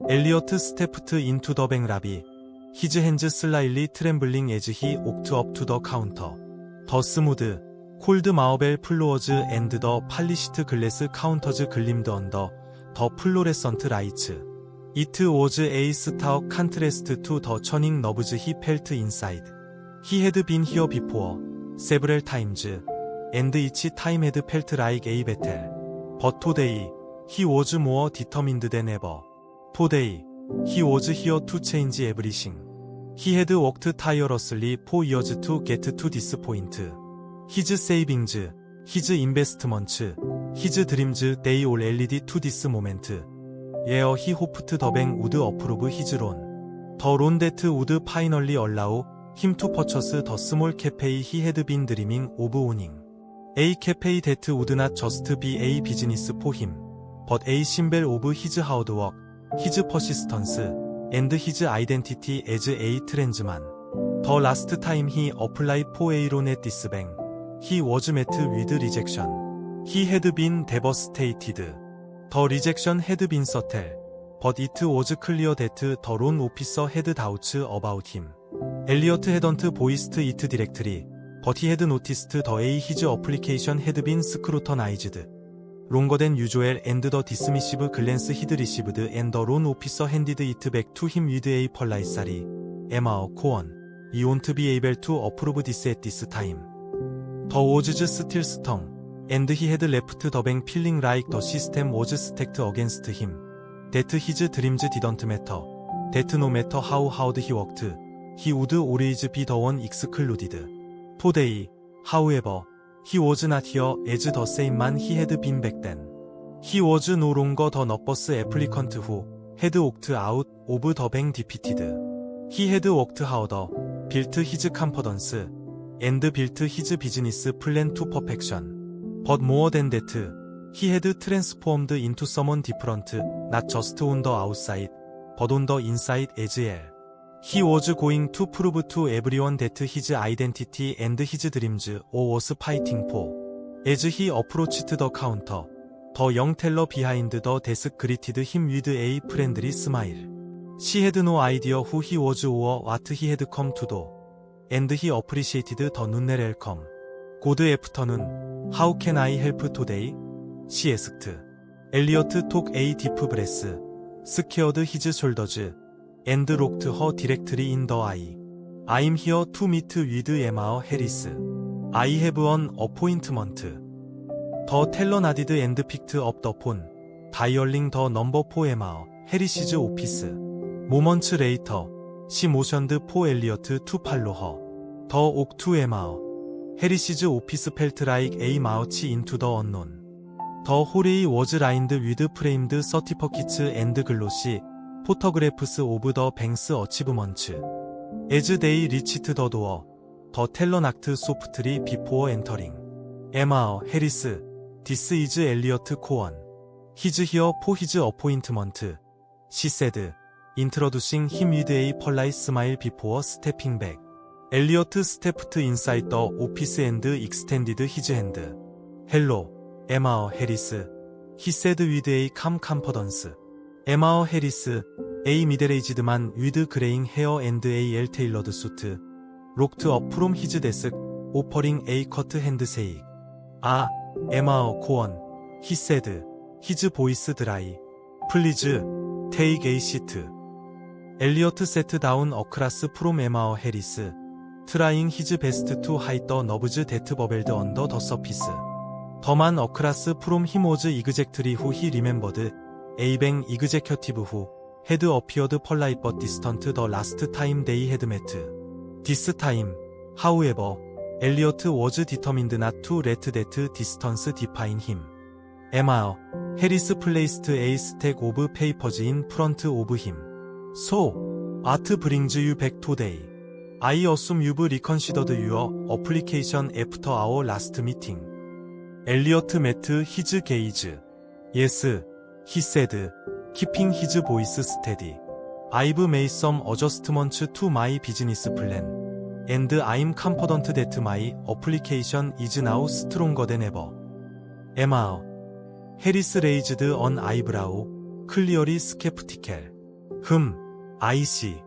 엘리어트 stepped into the bank lobby. His hands slightly trembling as he walked up to the counter. The smooth, cold marble floors and the polished glass counters gleamed under the fluorescent lights. It was a stark contrast to the churning nerves he felt inside. He had been here before, several times, and each time had felt like a battle. But today, he was more determined than ever. Today, he was here to change everything. He had worked tirelessly for years to get to this point. His savings, his investments, his dreams, they all led to this moment. Yeah, he hoped the bank would approve his loan. The loan that would finally allow him to purchase the small cafe he had been dreaming of owning. A cafe that would not just be a business for him, but a symbol of his hard work, his persistence, and his identity as a tradesman. The last time he applied for a loan at this bank, he was met with rejection. He had been devastated. The rejection had been subtle, but it was clear that the loan officer had doubts about him. Elliot hadn't voiced it directly, but he had noticed the way his application had been scrutinized. Longer than usual, and the dismissive glance he'd received, and the loan officer handed it back to him with a polite "Sorry, Emma Cohen, you won't be able to approve this at this time." The words still stung, and he had left the bank feeling like the system was stacked against him. That his dreams didn't matter. That no matter how hard he worked, he would always be the one excluded. Today, however, he was not here as the same man he had been back then. He was no longer the nervous applicant who had walked out of the bank defeated. He had worked harder, built his confidence, and built his business plan to perfection. But more than that, he had transformed into someone different, not just on the outside, but on the inside as well. He was going to prove to everyone that his identity and his dreams all was fighting for. As he approached the counter, the young teller behind the desk greeted him with a friendly smile. She had no idea who he was or what he had come to do, and he appreciated the nunnery welcome. "Good afternoon. How can I help today?" she asked. Elliot took a deep breath, squared his shoulders, and looked her directly in the eye. "I'm here to meet with Emma Harris. I have an appointment." The teller nodded and picked up the phone, dialing the number for Emma Harris's office. Moments later, she motioned for Elliot to follow her. The walk to Emma Harris's office felt like a march into the unknown. The hallway was lined with framed certificates and glossy photographs of the bank's achievements. As they reached the door, the teller knocked softly before entering. "Emma Harris, this is Elliot Cohen. He's here for his appointment," she said, introducing him with a polite smile before stepping back. Elliot stepped inside the office and extended his hand. "Hello, Emma Harris," he said with a calm confidence. Emma Harris, a middle-aged man with graying hair and a well-tailored suit, looked up from his desk, offering a curt handshake. "Ah, Emma Cohen," he said, his voice dry. "Please, take a seat." Elliot sat down across from Emma Harris, trying his best to hide the nerves that bubbled under the surface. The man across from him was exactly who he remembered, a bank executive who had appeared polite but distant the last time they had met. This time, however, Elliot was determined not to let that distance define him. Emma Harris placed a stack of papers in front of him. "So, what brings you back today? I assume you've reconsidered your application after our last meeting." Elliot met his gaze. "Yes," he said, keeping his voice steady. "I've made some adjustments to my business plan, and I'm confident that my application is now stronger than ever." Emma Harris raised an eyebrow, clearly skeptical. IC.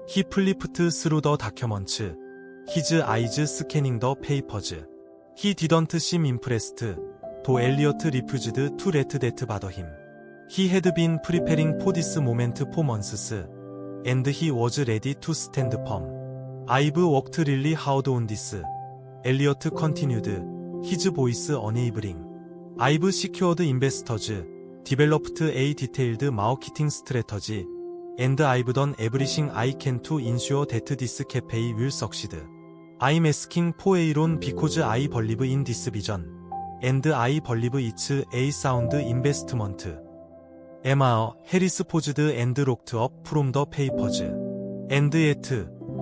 He flipped through the documents. His eyes scanning the papers. He didn't seem impressed, though Elliot refused to let that bother him. He had been preparing for this moment for months, and he was ready to stand firm. I've worked really hard on this, Elliot continued, his voice unwavering. I've secured investors, developed a detailed marketing strategy, and I've done everything I can to ensure that this cafe will succeed. I'm asking for a loan because I believe in this vision, and I believe it's a sound investment. Emma Harris paused and looked up from the papers. And yet,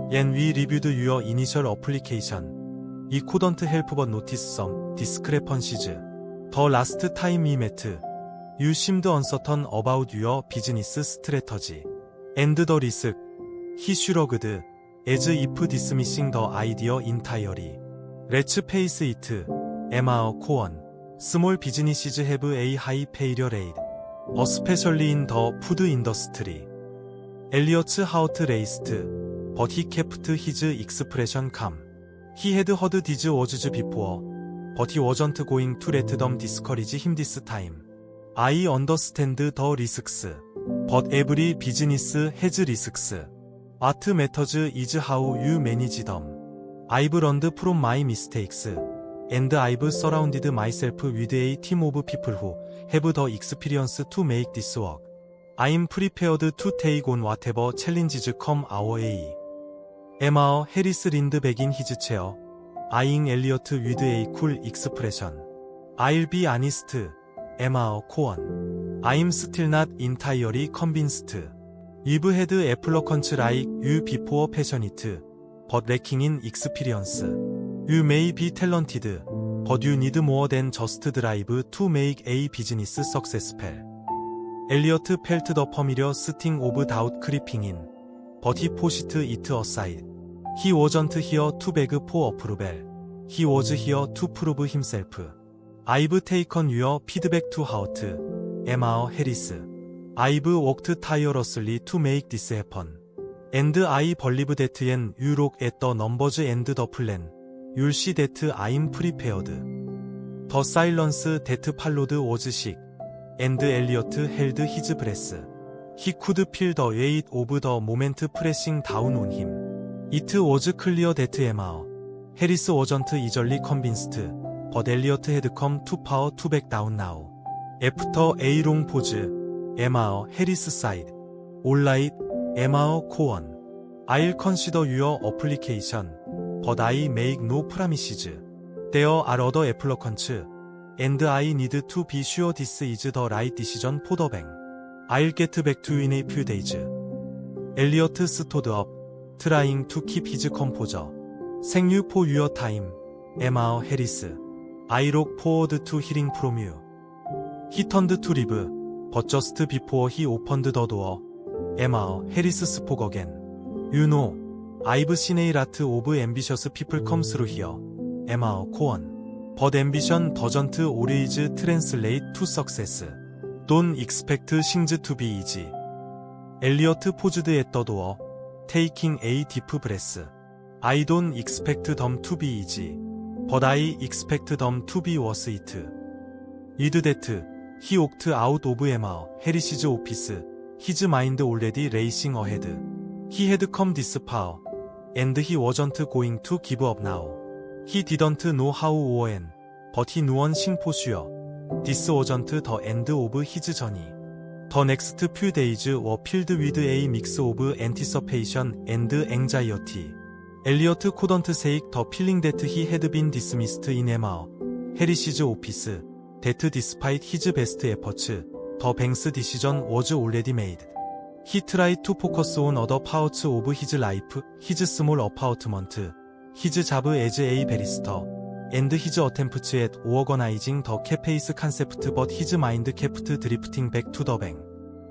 when we reviewed your initial application, we couldn't help but notice some discrepancies. The last time we met, you seemed uncertain about your business strategy. And the risk. He shrugged, as if dismissing the idea entirely. Let's face it, Emma Cohen. Small businesses have a high failure rate, especially in the food industry. Elliot's heart raced, but he kept his expression calm. He had heard these words before, but he wasn't going to let them discourage him this time. I understand the risks, but every business has risks. What matters is how you manage them. I've learned from my mistakes, and I've surrounded myself with a team of people who have the experience to make this work. I'm prepared to take on whatever challenges come our way. Emma Harris leaned back in his chair, eyeing Elliot with a cool expression. I'll be honest, Emma Cohen. I'm still not entirely convinced. You've had applicants like you before, passionate, but lacking in experience. You may be talented, but you need more than just drive to make a business successful. Elliot felt the familiar sting of doubt creeping in, but he pushed it aside. He wasn't here to beg for approval. He was here to prove himself. I've taken your feedback to heart, Emma Harris. I've worked tirelessly to make this happen. And I believe that when you look at the numbers and the plan, you'll see that I'm prepared. The silence that followed was sick, and Elliot held his breath. He could feel the weight of the moment pressing down on him. It was clear that Emma Harris wasn't easily convinced, but Elliot had come too far to back down now. After a long pause, Emma Harris sighed. Alright, Emma Cohen. I'll consider your application, but I make no promises. There are other applicants, and I need to be sure this is the right decision for the bank. I'll get back to you in a few days. Elliot stood up, trying to keep his composure. Thank you for your time, Emma Harris. I look forward to hearing from you. He turned to leave, but just before he opened the door, Emma Harris spoke again. You know, I've seen a lot of ambitious people come through here, Emma Cohen. But ambition doesn't always translate to success. Don't expect things to be easy. Elliot paused at the door, taking a deep breath. I don't expect them to be easy, but I expect them to be worth it. With that, he walked out of Emma Harris's office, his mind already racing ahead. He had come this far, and he wasn't going to give up now. He didn't know how or when, but he knew one thing for sure. This wasn't the end of his journey. The next few days were filled with a mix of anticipation and anxiety. Elliot couldn't shake the feeling that he had been dismissed in Emma Harris's office, that despite his best efforts, the bank's decision was already made. He tried to focus on other parts of his life, his small apartment, his job as a barista, and his attempts at organizing the cafe's concept, but his mind kept drifting back to the bank.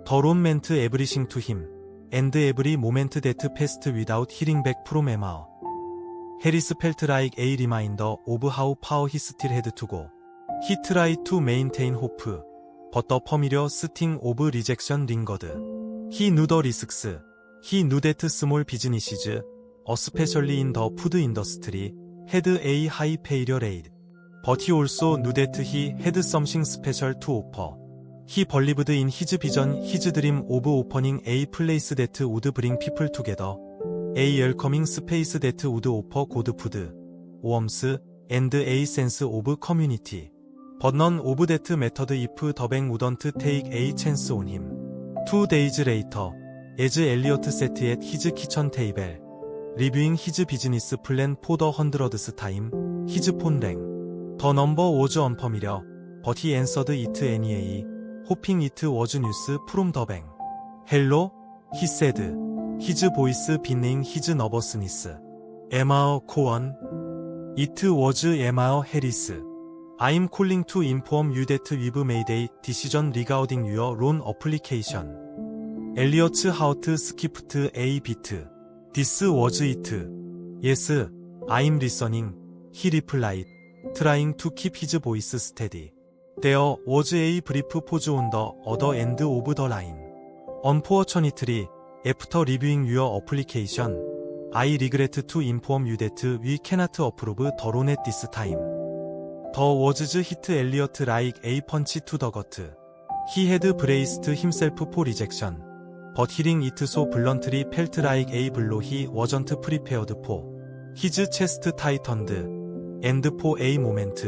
The loan meant everything to him, and every moment that passed without hearing back from Emma Harris felt like a reminder of how far he still had to go. He tried to maintain hope, but the familiar sting of rejection lingered. He knew the risks. He knew that small businesses, especially in the food industry, had a high failure rate. But he also knew that he had something special to offer. He believed in his vision, his dream of opening a place that would bring people together. A welcoming space that would offer good food, warmth, and a sense of community. But none of that mattered if the bank wouldn't take a chance on him. 2 days later, as Elliot sat at his kitchen table, reviewing his business plan for the 100th time, his phone rang. The number was unfamiliar, but he answered it anyway, hoping it was news from the bank. "Hello?" he said, his voice betraying his nervousness. "Emma Cohen?" It was Emma Harris. "I'm calling to inform you that we've made a decision regarding your loan application." Elliot's heart skipped a beat. This was it. "Yes, I'm listening," he replied, trying to keep his voice steady. There was a brief pause on the other end of the line. "Unfortunately, after reviewing your application, I regret to inform you that we cannot approve the loan at this time." The words hit Elliot like a punch to the gut. He had braced himself for rejection, but hearing it so bluntly felt like a blow he wasn't prepared for. His chest tightened, and for a moment,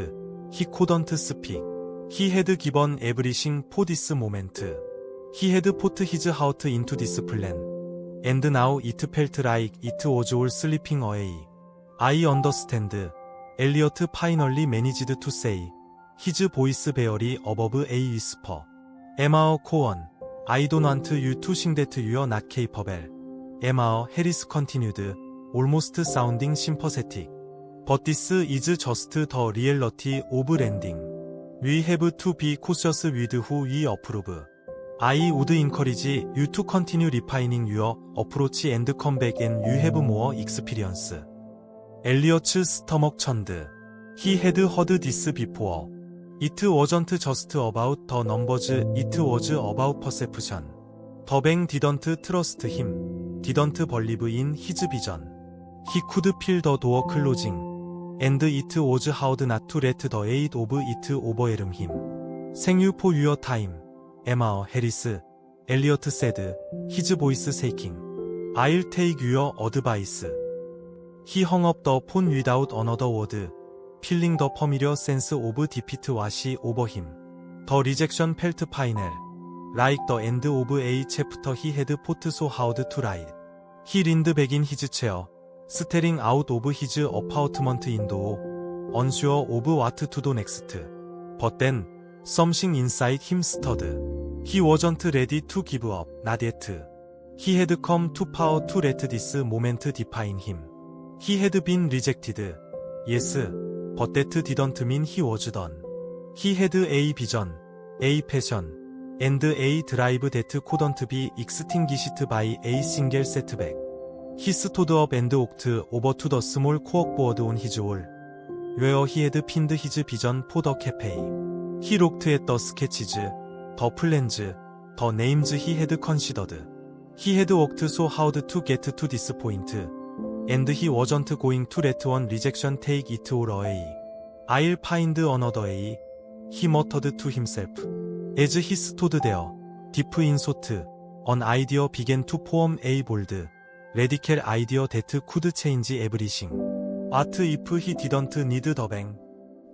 he couldn't speak. He had given everything for this moment. He had put his heart into this plan, and now it felt like it was all slipping away. "I understand," Elliot finally managed to say, his voice barely above a whisper. "Emma Cohen, I don't want you to think that you're not capable," Emma Harris continued, almost sounding sympathetic. "But this is just the reality of lending. We have to be cautious with who we approve. I would encourage you to continue refining your approach and come back when you have more experience." Elliot's stomach churned. He had heard this before. It wasn't just about the numbers, it was about perception. The bank didn't trust him, didn't believe in his vision. He could feel the door closing, and it was hard not to let the weight of it overwhelm him. "Thank you for your time, Emma Harris," Elliot said, his voice shaking. "I'll take your advice." He hung up the phone without another word, feeling the familiar sense of defeat wash over him. The rejection felt final, like the end of a chapter he had fought so hard to write. He leaned back in his chair, staring out of his apartment window, unsure of what to do next. But then, something inside him stirred. He wasn't ready to give up, not yet. He had come too far to let this moment define him. He had been rejected, yes, but that didn't mean he was done. He had a vision, a passion, and a drive that couldn't be extinguished by a single setback. He stood up and walked over to the small corkboard on his wall, where he had pinned his vision for the cafe. He looked at the sketches, the plans, the names he had considered. He had worked so hard to get to this point, and he wasn't going to let one rejection take it all away. "I'll find another way," he muttered to himself. As he stood there, deep in thought, an idea began to form, a bold, radical idea that could change everything. What if he didn't need the bank?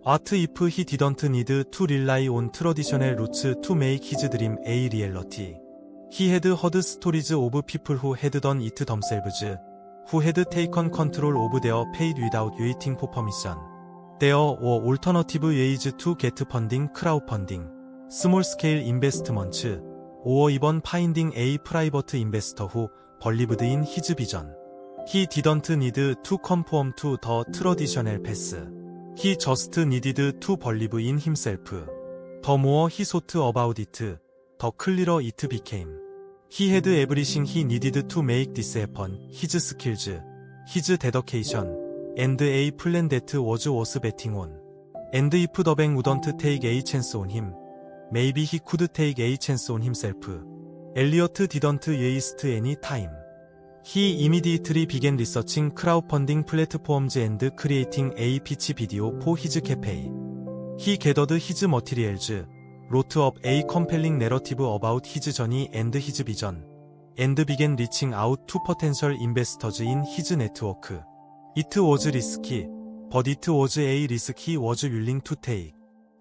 What if he didn't need to rely on traditional routes to make his dream a reality? He had heard stories of people who had done it themselves, who had taken control of their fate without waiting for permission. There were alternative ways to get funding, crowdfunding, small-scale investments, or even finding a private investor who believed in his vision. He didn't need to conform to the traditional path. He just needed to believe in himself. The more he thought about it, the clearer it became. He had everything he needed to make this happen: his skills, his dedication, and a plan that was worth betting on. And if the bank wouldn't take a chance on him, maybe he could take a chance on himself. Elliot didn't waste any time. He immediately began researching crowdfunding platforms and creating a pitch video for his cafe. He gathered his materials, wrote up a compelling narrative about his journey and his vision, and began reaching out to potential investors in his network. It was risky, but it was a risk he was willing to take.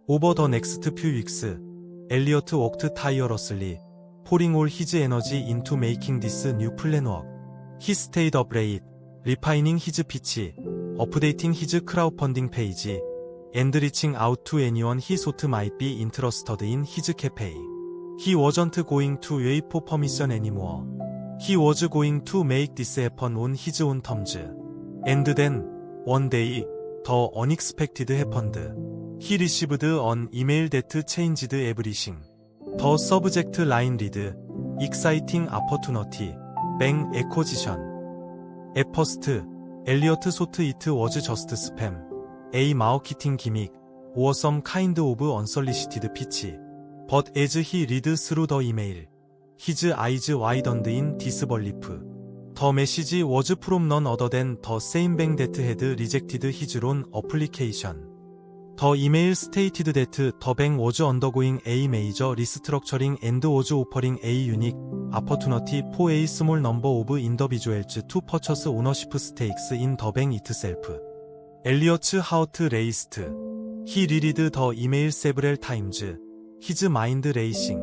Over the next few weeks, Elliot worked tirelessly, pouring all his energy into making this new plan work. He stayed up late, refining his pitch, updating his crowdfunding page, and reaching out to anyone he thought might be interested in his cafe. He wasn't going to wait for permission anymore. He was going to make this happen on his own terms. And then, one day, the unexpected happened. He received an email that changed everything. The subject line read, "Exciting opportunity, bank acquisition." At first, Elliot thought it was just spam, a marketing gimmick, or some kind of unsolicited pitch. But as he read through the email, his eyes widened in disbelief. The message was from none other than the same bank that had rejected his loan application. The email stated that the bank was undergoing a major restructuring and was offering a unique opportunity for a small number of individuals to purchase ownership stakes in the bank itself. Elliot's heart raced. He reread the email several times, his mind racing.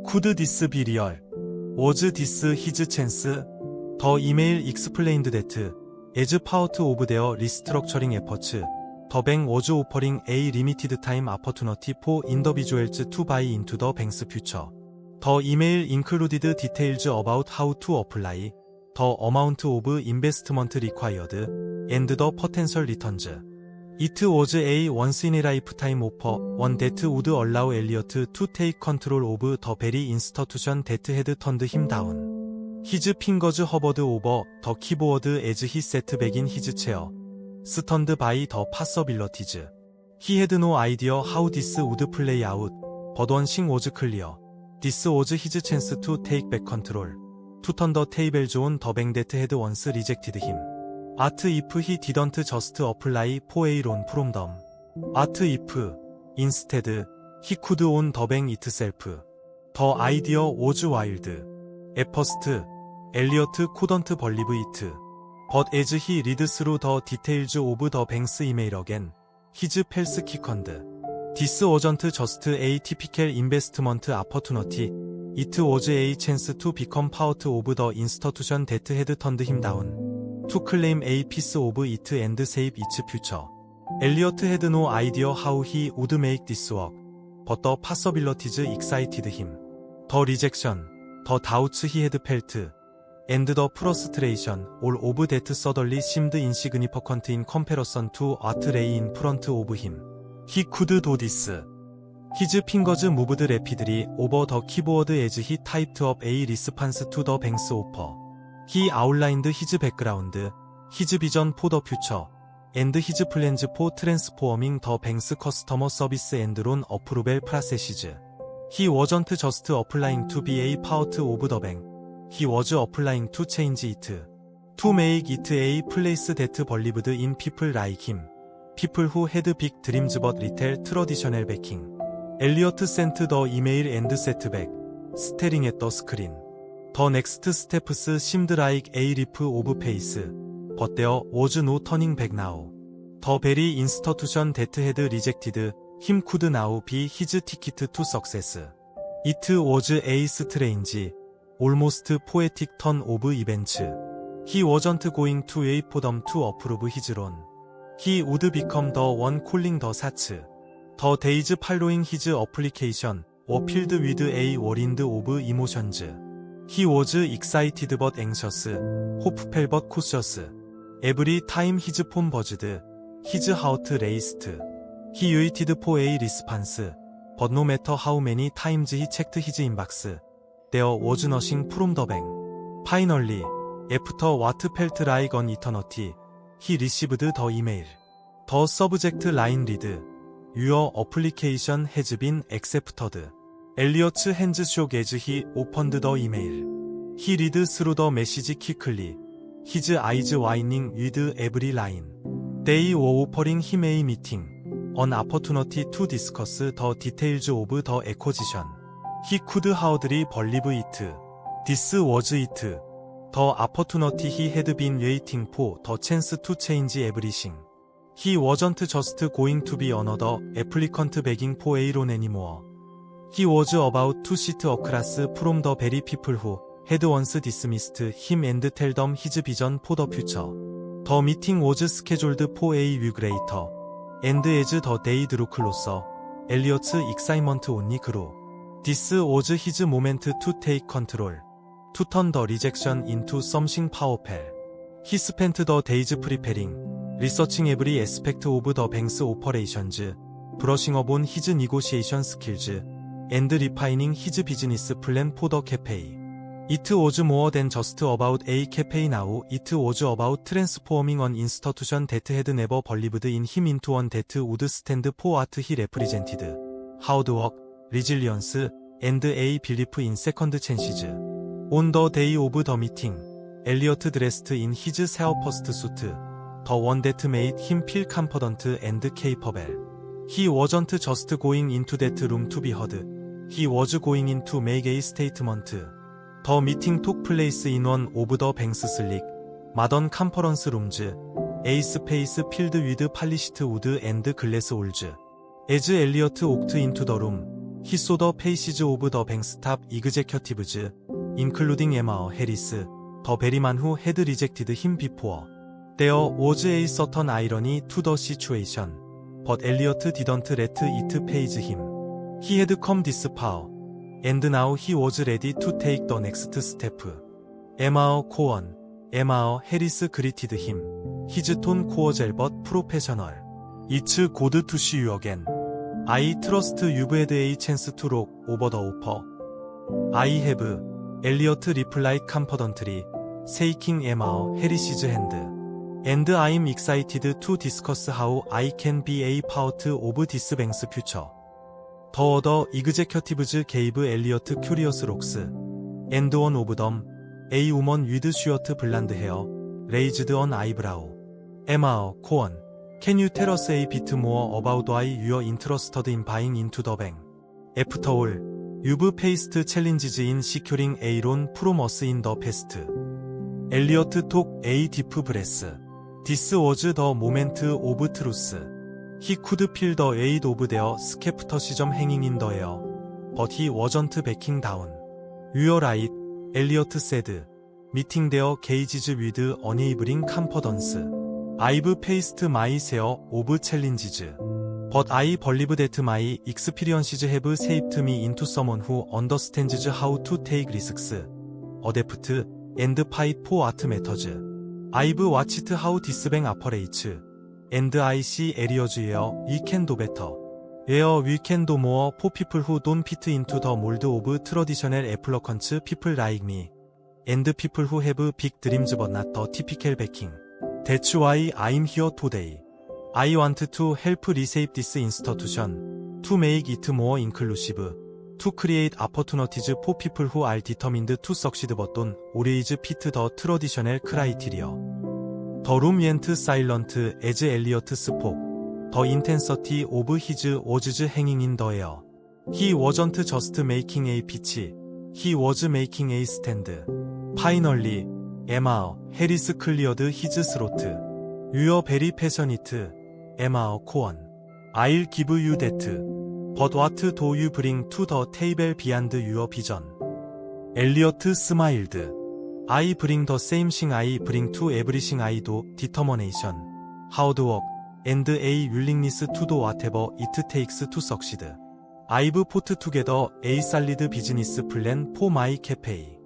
Could this be real? Was this his chance? The email explained that, as part of their restructuring efforts, the bank was offering a limited time opportunity for individuals to buy into the bank's future. The email included details about how to apply, the amount of investment required, and the potential returns. It was a once-in-a-lifetime offer, one that would allow Elliot to take control of the very institution that had turned him down. His fingers hovered over the keyboard as he sat back in his chair, stunned by the possibilities. He had no idea how this would play out, but one thing was clear. This was his chance to take back control, to turn the tables on the bank that had once rejected him. What if he didn't just apply for a loan from them? What if, instead, he could own the bank itself? The idea was wild. At first, Elliot couldn't believe it. But as he read through the details of the bank's email again, his pulse quickened. This wasn't just a typical investment opportunity. It was a chance to become part of the institution that had turned him down, to claim a piece of it and save its future. Elliot had no idea how he would make this work, but the possibilities excited him. The rejection, the doubts he had felt, and the frustration, all of that suddenly seemed insignificant in comparison to what lay in front of him. He could do this. His fingers moved rapidly over the keyboard as he typed up a response to the bank's offer. He outlined his background, his vision for the future, and his plans for transforming the bank's customer service and loan approval processes. He wasn't just applying to be a part of the bank. He was applying to change it, to make it a place that believed in people like him, people who had big dreams but little traditional backing. Elliot sent the email and sat back, staring at the screen. The next steps seemed like a leap of faith, but there was no turning back now. The very institution that had rejected him could now be his ticket to success. It was a strange, almost poetic turn of events. He wasn't going to wait for them to approve his loan. He would become the one calling the shots. The days following his application were filled with a whirlwind of emotions. He was excited but anxious, hopeful but cautious. Every time his phone buzzed, his heart raced. He waited for a response, but no matter how many times he checked his inbox, there was nothing from the bank. Finally, after what felt like an eternity, he received the email. The subject line read, "Your application has been accepted." 엘리어트 핸즈 쇼 as he opened the email. He read through the message quickly. His eyes widening with every line. They were offering him a meeting. An opportunity to discuss the details of the acquisition. He could hardly believe it. This was it. The opportunity he had been waiting for, the chance to change everything. He wasn't just going to be another applicant begging for a loan anymore. He was about to sit across from the very people who had once dismissed him and tell them his vision for the future. The meeting was scheduled for a week later, and as the day drew closer, Elliot's excitement only grew. This was his moment to take control, to turn the rejection into something powerful. He spent the days preparing, researching every aspect of the bank's operations, brushing up on his negotiation skills, and refining his business plan for the cafe. It was more than just about a cafe now, it was about transforming an institution that had never believed in him into one that would stand for what he represented. Hard work, resilience, and a belief in second chances. On the day of the meeting, Elliot dressed in his first suit, the one that made him feel confident and capable. He wasn't just going into that room to be heard. He was going in to make a statement. The meeting took place in one of the bank's sleek, modern conference rooms, a space filled with polished wood and glass walls. As Elliot walked into the room, he saw the faces of the bank's top executives, including Emma Harris, the very man who had rejected him before. There was a certain irony to the situation, but Elliot didn't let it faze him. He had come this far, and now he was ready to take the next step. Emma Cohen, Emma Harris greeted him, his tone cordial but professional. It's good to see you again. I trust you've had a chance to look over the offer. I have, Elliot replied confidently, shaking Emma Harris's hand. And I'm excited to discuss how I can be a part of this bank's future. The other executives gave Elliot curious looks, and one of them, a woman with short blonde hair, raised an eyebrow. Emma Cohen, can you tell us a bit more about why you're interested in buying into the bank? After all, you've faced challenges in securing a loan from us in the past. Elliot took a deep breath. This was the moment of truth. He could feel the weight of their skepticism hanging in the air, but he wasn't backing down. You're right, Elliot said, meeting their gazes with unwavering confidence. I've faced my share of challenges, but I believe that my experiences have shaped me into someone who understands how to take risks, adapt, and fight for what matters. I've watched how this bank operates, and I see areas where we can do better, where we can do more for people who don't fit into the mold of traditional applicants, people like me, and people who have big dreams but not the typical backing. That's why I'm here today. I want to help reshape this institution, to make it more inclusive, to create opportunities for people who are determined to succeed but don't always fit the traditional criteria. The room went silent as Elliot spoke. The intensity of his words hanging in the air. He wasn't just making a pitch, he was making a stand. Finally, Emma Harris cleared his throat. You're very passionate, Emma Cohen. I'll give you that. But what do you bring to the table beyond your vision? Elliot smiled. I bring the same thing I bring to everything I do, determination, hard work, and a willingness to do whatever it takes to succeed. I've put together a solid business plan for my cafe.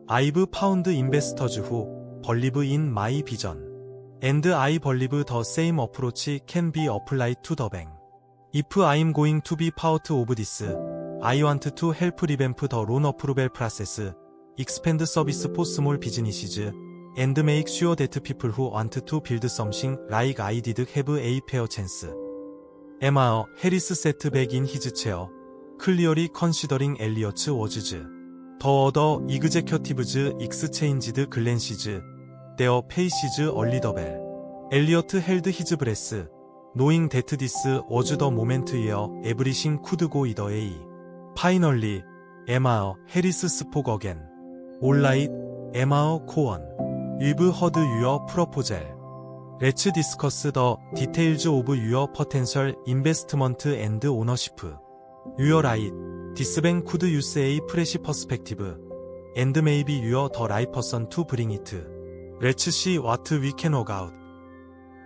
I've found investors who believe in my vision. And I believe the same approach can be applied to the bank. If I'm going to be part of this, I want to help revamp the loan approval process, expand service for small businesses, and make sure that people who want to build something like I did have a fair chance. Emma Harris sat back in his chair, clearly considering Elliot's words. The other executives exchanged glances. Their faces a little. Elliot held his breath, knowing that this was the moment where everything could go either way. Finally, Emma Harris spoke again. All right, Emma Cohen. We've heard your proposal. Let's discuss the details of your potential investment and ownership. You're right. This bank could use a fresh perspective. And maybe you're the right person to bring it. Let's see what we can work out.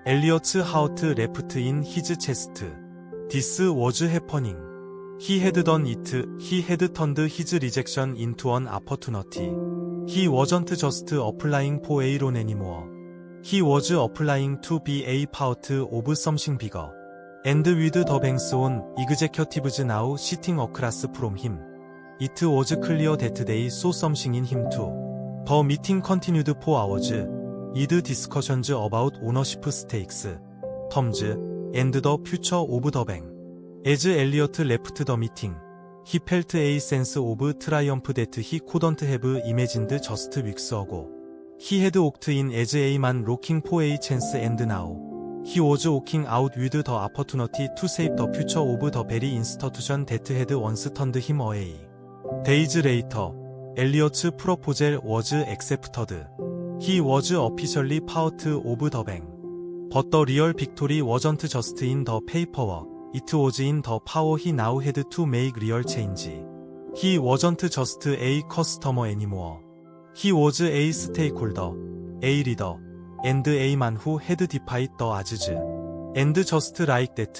Elliot's heart leapt in his chest. This was happening. He had done it. He had turned his rejection into an opportunity. He wasn't just applying for a loan anymore. He was applying to be a part of something bigger. And with the bank's own executives now sitting across from him, it was clear that they saw something in him too. The meeting continued for hours. With discussions about ownership stakes, terms, and the future of the bank. As Elliot left the meeting, he felt a sense of triumph that he couldn't have imagined just weeks ago. He had walked in as a man looking for a chance, and now he was walking out with the opportunity to save the future of the very institution that had once turned him away. Days later, Elliot's proposal was accepted. He was officially part of the bank. But the real victory wasn't just in the paperwork, it was in the power he now had to make real change. He wasn't just a customer anymore. He was a stakeholder, a leader, and a man who had defied the odds. And just like that,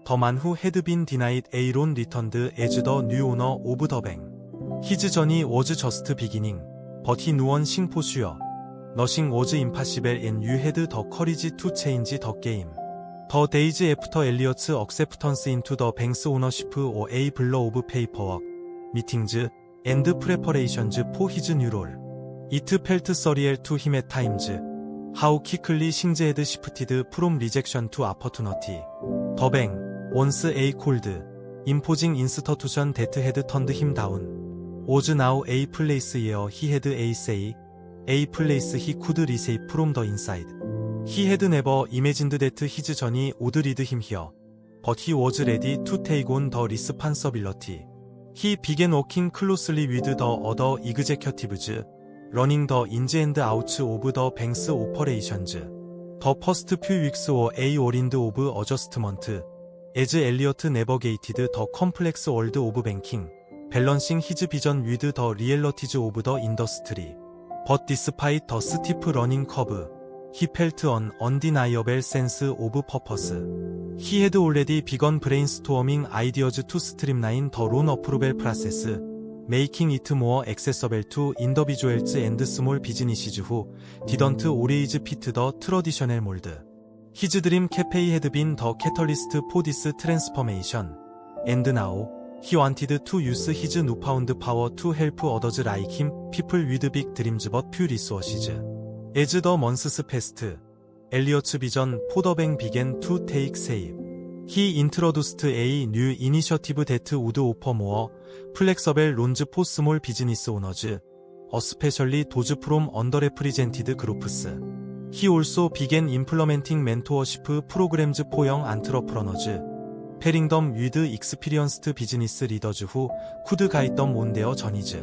the man who had been denied a loan returned as the new owner of the bank. His journey was just beginning, but he knew one thing for sure. Nothing was impossible, and you had the courage to change the game. The days after Elliot's acceptance into the bank's ownership or a blur of paperwork, meetings, and preparations for his new role. It felt surreal to him at times. How quickly things had shifted from rejection to opportunity. The bank, once a cold, imposing institution that had turned him down, was now a place where he had a say. A place he could reshape from the inside. He had never imagined that his journey would lead him here, but he was ready to take on the responsibility. He began working closely with the other executives, running the ins and outs of the bank's operations. The first few weeks were a whirlwind of adjustment, as Elliot navigated the complex world of banking, balancing his vision with the realities of the industry. But despite the steep learning curve, he felt an undeniable sense of purpose. He had already begun brainstorming ideas to streamline the loan approval process, making it more accessible to individuals and small businesses who didn't always fit the traditional mold. His dream cafe had been the catalyst for this transformation, and now, he wanted to use his newfound power to help others like him, people with big dreams but few resources. As the months passed, Elliot's vision for the bank began to take shape. He introduced a new initiative that would offer more flexible loans for small business owners, especially those from underrepresented groups. He also began implementing mentorship programs for young entrepreneurs, pairing them with experienced business leaders who could guide them on their journeys.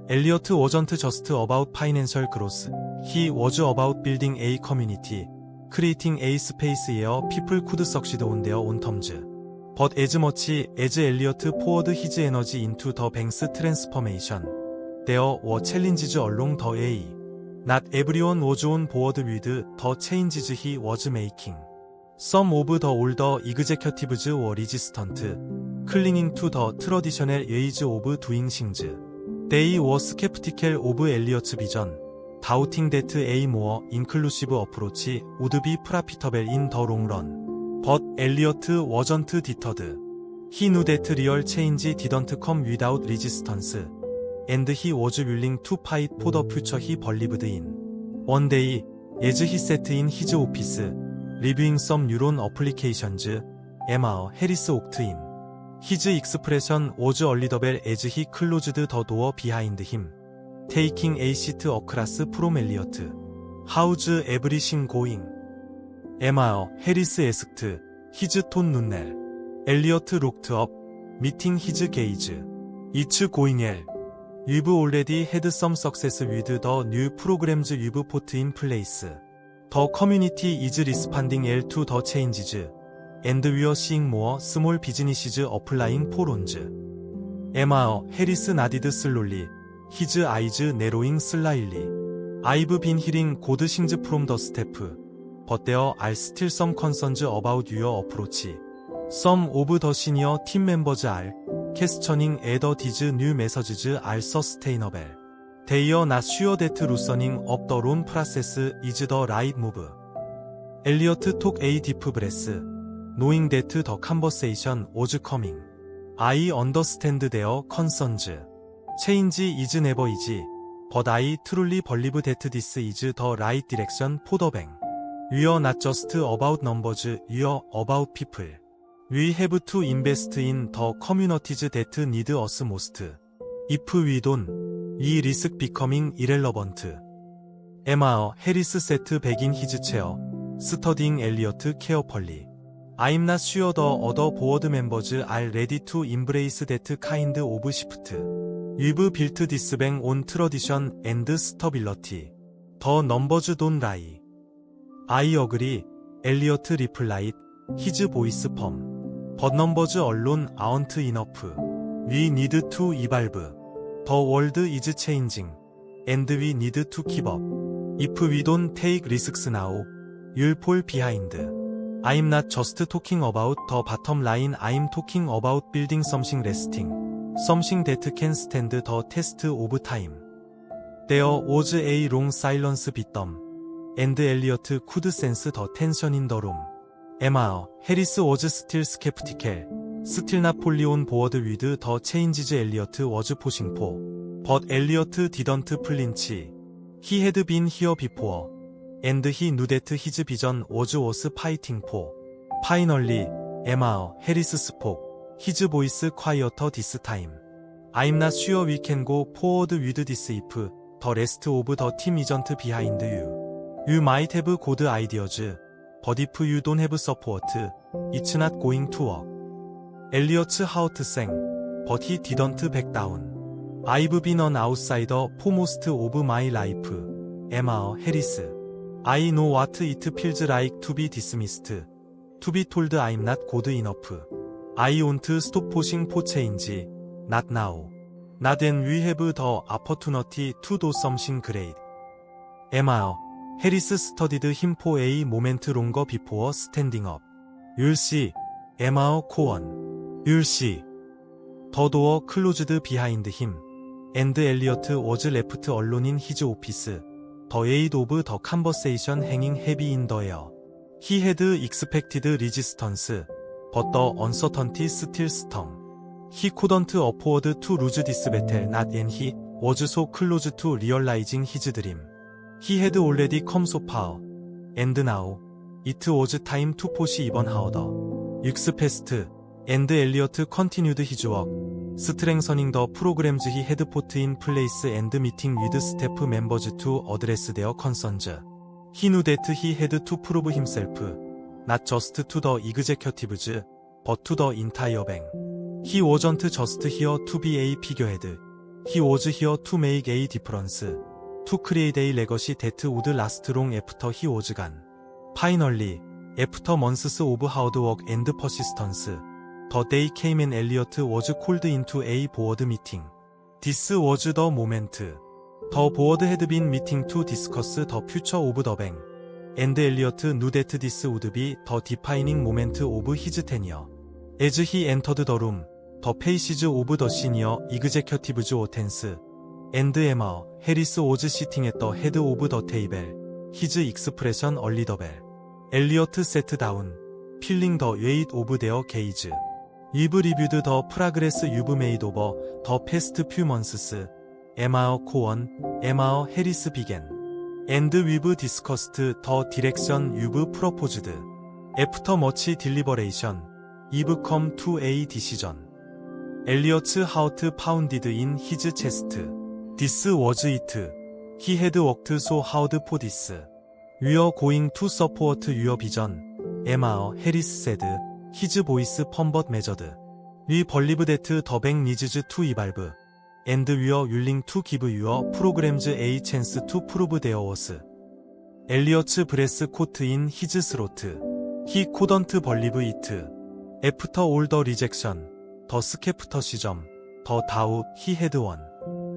Elliot wasn't just about financial growth, he was about building a community, creating a space where people could succeed on their own terms. But as much as Elliot poured his energy into the bank's transformation, there were challenges along the way. Not everyone was on board with the changes he was making. Some of the older executives were resistant, clinging to the traditional ways of doing things. They were skeptical of Elliot's vision, doubting that a more inclusive approach would be profitable in the long run. But Elliot wasn't deterred. He knew that real change didn't come without resistance, and he was willing to fight for the future he believed in. One day, as he sat in his office, reviewing some new loan applications, Emma Harris walked in. His expression was a little as he closed the door behind him, taking a seat across from Elliot. How's everything going? Emma, Harris asked, his tone nunnel. Elliot looked up, meeting his gaze. It's going well. We've already had some success with the new programs you've put in place. The community is responding well to the changes, and we're seeing more small businesses applying for loans. Emma, Harris nodded slowly, his eyes narrowing slightly. I've been hearing good things from the staff, but there are still some concerns about your approach. Some of the senior team members are questioning whether these new methods are sustainable. They are not sure that loosening up the loan process is the right move. Elliot took a deep breath, knowing that the conversation was coming. I understand their concerns. Change is never easy, but I truly believe that this is the right direction for the bank. We are not just about numbers, we are about people. We have to invest in the communities that need us most. If we don't, we risk becoming irrelevant. Emma, Harris sat back in his chair, studying Elliot carefully. I'm not sure the other board members are ready to embrace that kind of shift. We've built this bank on tradition and stability. The numbers don't lie. I agree, Elliot replied, his voice firm. But numbers alone aren't enough. We need to evolve. The world is changing, and we need to keep up. If we don't take risks now, you'll fall behind. I'm not just talking about the bottom line, I'm talking about building something lasting, something that can stand the test of time. There was a long silence between them, and Elliot could sense the tension in the room. Emma, Harris was still skeptical, still not fully on board with the changes Elliot was pushing for. But Elliot didn't flinch. He had been here before, and he knew that his vision was worth fighting for. Finally, Emma, Harris spoke, his voice quieter this time. I'm not sure we can go forward with this if the rest of the team isn't behind you. You might have good ideas, but if you don't have support, it's not going to work. Elliot's heart sank, but he didn't back down. I've been an outsider for most of my life, Emma Harris. I know what it feels like to be dismissed, to be told I'm not good enough. I won't stop pushing for change, not now. Not when we have the opportunity to do something great. Emma Harris studied him for a moment longer before standing up. You'll see, Emma Cohen. You'll see. The door closed behind him, and Elliot was left alone in his office, the weight of the conversation hanging heavy in the air. He had expected resistance, but the uncertainty still stung. He couldn't afford to lose this battle, not when he was so close to realizing his dream. He had already come so far, and now, it was time to push even harder. Weeks passed, and Elliot continued his work, strengthening the programs he had put in place and meeting with staff members to address their concerns. He knew that he had to prove himself, not just to the executives, but to the entire bank. He wasn't just here to be a figurehead. He was here to make a difference, to create a legacy that would last long after he was gone. Finally, after months of hard work and persistence, the day came and Elliot was called into a board meeting. This was the moment. The board had been meeting to discuss the future of the bank, and Elliot knew that this would be the defining moment of his tenure. As he entered the room, the faces of the senior executives were tense, and Emma Harris was sitting at the head of the table, his expression unreadable. Elliot sat down, feeling the weight of their gaze. We've reviewed the progress you've made over the past few months, Emma Cohen, Emma Harris began. And we've discussed the direction you've proposed. After much deliberation, we've come to a decision. 엘리어츠 하우트 파운디드 인 히즈 체스트. 디스 워즈 이트. He had worked so hard for this. We are going to support your vision. Emma Harris said. His voice pumbled measured. We believe that the bank needs to evolve. And we are willing to give your programs a chance to prove their worth. 엘리어츠 breath caught in his throat. He couldn't believe it. After all the rejection, the skepticism, the doubt he had won.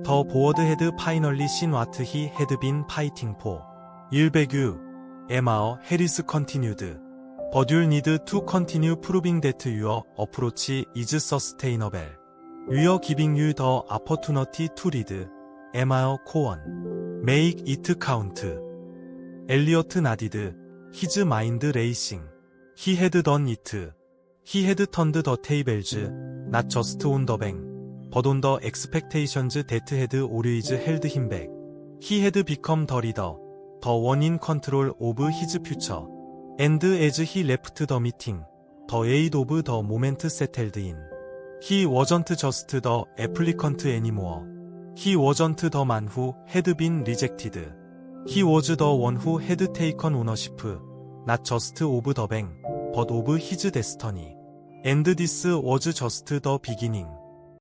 The board had finally seen what he had been fighting for. You'll beg you, Emma Harris continued. But you'll need to continue proving that your approach is sustainable. We are giving you the opportunity to lead. Emma Cohen. Make it count. 엘리어트 nodded, his mind racing. He had done it. He had turned the tables, not just on the bank, but on the expectations that had always held him back. He had become the leader, the one in control of his future. And as he left the meeting, the weight of the moment settled in. He wasn't just the applicant anymore. He wasn't the man who had been rejected. He was the one who had taken ownership, not just of the bank, but of his destiny. And this was just the beginning.